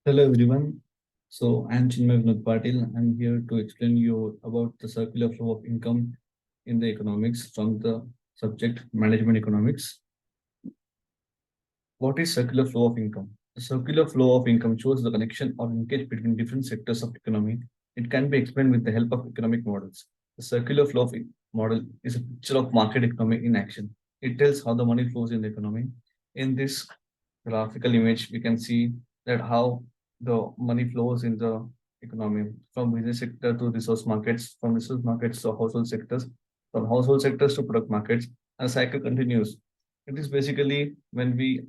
Hello everyone. I'm Chinmay Vinod Patil. I'm here to explain you about the circular flow of income in the economics from the subject management economics. What is circular flow of income? The circular flow of income shows the connection or linkage between different sectors of economy. It can be explained with the help of economic models. The circular flow of model is a picture of market economy in action. It tells how the money flows in the economy. In this graphical image, we can see that how the money flows in the economy from business sector to resource markets, from resource markets to household sectors, from household sectors to product markets, and the cycle continues. It is basically when we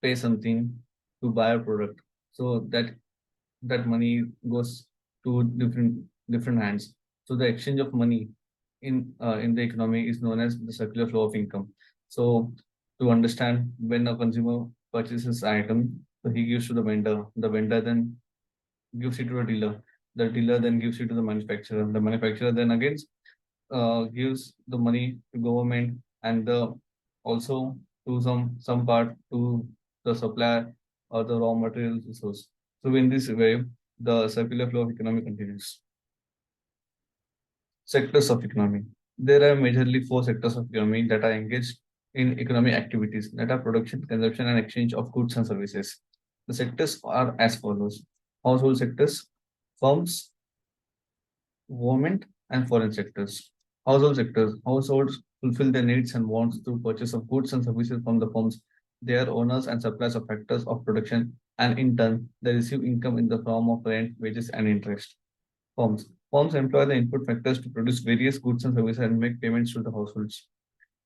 pay something to buy a product, so that money goes to different hands. So the exchange of money in the economy is known as the circular flow of income. So to understand, when a consumer purchases item, so he gives to the vendor then gives it to the dealer then gives it to the manufacturer then again gives the money to government and also to some part to the supplier or the raw material resource. So in this way, the circular flow of economy continues. Sectors of economy. There are majorly four sectors of economy that are engaged in economic activities that are production, consumption, and exchange of goods and services. The sectors are as follows: household sectors, firms, government, and foreign sectors. Household sectors. Households fulfill their needs and wants through purchase of goods and services from the firms. They are owners and suppliers of factors of production, and in turn, they receive income in the form of rent, wages, and interest. Firms. Firms employ the input factors to produce various goods and services and make payments to the households.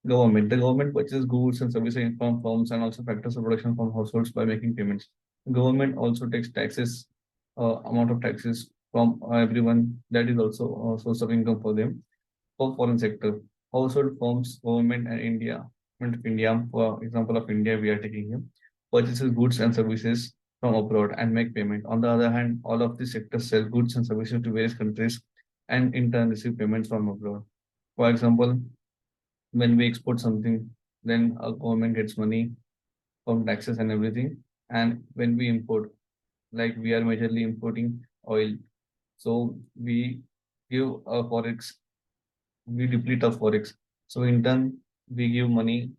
Government. The government purchases goods and services from firms and also factors of production from households by making payments. Government also takes taxes, amount of taxes from everyone. That is also a source of income for them. For foreign sector, household firms, government, and India, government of India, for example of India, we are taking here, purchases goods and services from abroad and make payment. On the other hand, all of these sectors sell goods and services to various countries and in turn receive payments from abroad. For example, when we export something, then our government gets money from taxes and everything. And when we import, like we are majorly importing oil, so we give a forex, we deplete our forex. So in turn, we give money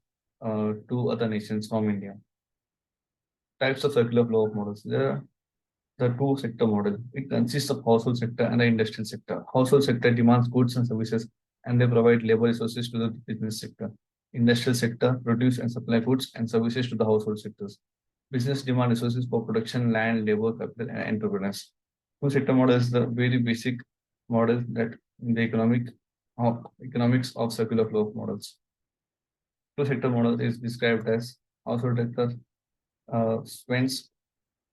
to other nations from India. Types of circular flow of models. There are the two sector model. It consists of household sector and the industrial sector. Household sector demands goods and services and they provide labor resources to the business sector. Industrial sector produce and supply goods and services to the household sectors. Business demand resources for production, land, labor, capital, and entrepreneurs. Two sector model is the very basic model that in the economics of circular flow of models. Two sector model is described as household sector spends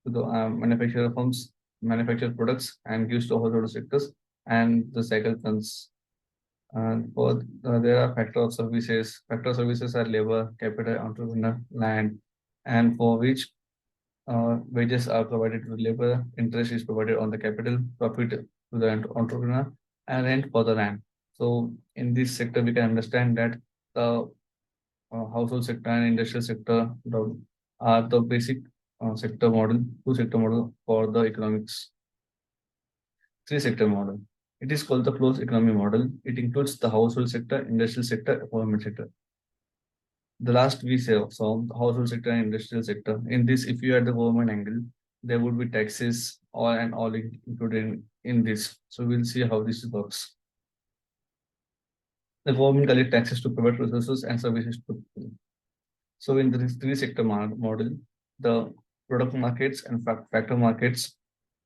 to the manufacturer firms manufacture products and gives to household sectors, and the cycle runs. And for there are factor of services. Factor of services are labor, capital, entrepreneur, land, and for which wages are provided to the labor, interest is provided on the capital, profit to the entrepreneur, and rent for the land. So in this sector, we can understand that the household sector and industrial sector are the basic sector model, two sector model for the economics. Three sector model. It is called the closed economy model. It includes the household sector, industrial sector, government sector. The last we saw the household sector and industrial sector. In this, if you are the government angle, there would be taxes all included in this. So we'll see how this works. The government collects taxes to provide resources and services to people. So in the three sector model, the product markets and factor markets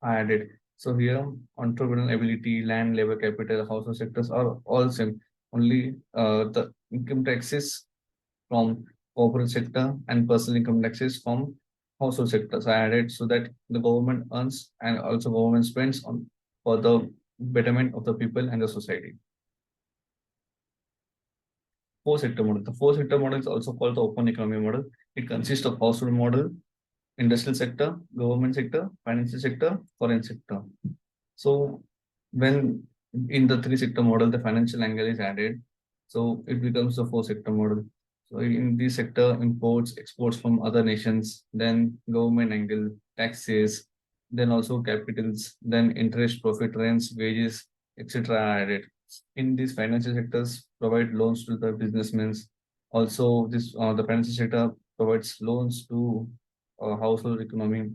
are added. So here, entrepreneurial ability, land, labor, capital, household sectors are all same. Only the income taxes from corporate sector and personal income taxes from household sectors are added so that the government earns and also government spends on for the betterment of the people and the society. Four sector model. The four sector model is also called the open economy model. It consists of household model, industrial sector, government sector, financial sector, foreign sector. So when in the three sector model, the financial angle is added. So it becomes the four sector model. So in this sector, imports, exports from other nations, then government angle, taxes, then also capitals, then interest, profit, rents, wages, etc. are added. In these financial sectors, provide loans to the businessmen. Also, this the financial sector provides loans to household economy.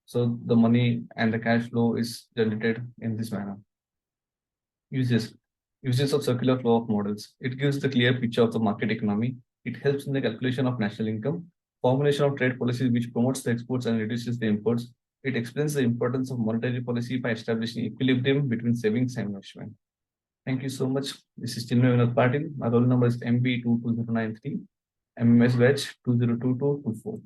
So the money and the cash flow is generated in this manner. Uses Uses of circular flow of models. It gives the clear picture of the market economy. It helps in the calculation of national income, formulation of trade policies which promotes the exports and reduces the imports. It explains the importance of monetary policy by establishing equilibrium between savings and investment. Thank you so much. This is Chinmay Vinod Patil. My roll number is MB22093, MMS batch 202224.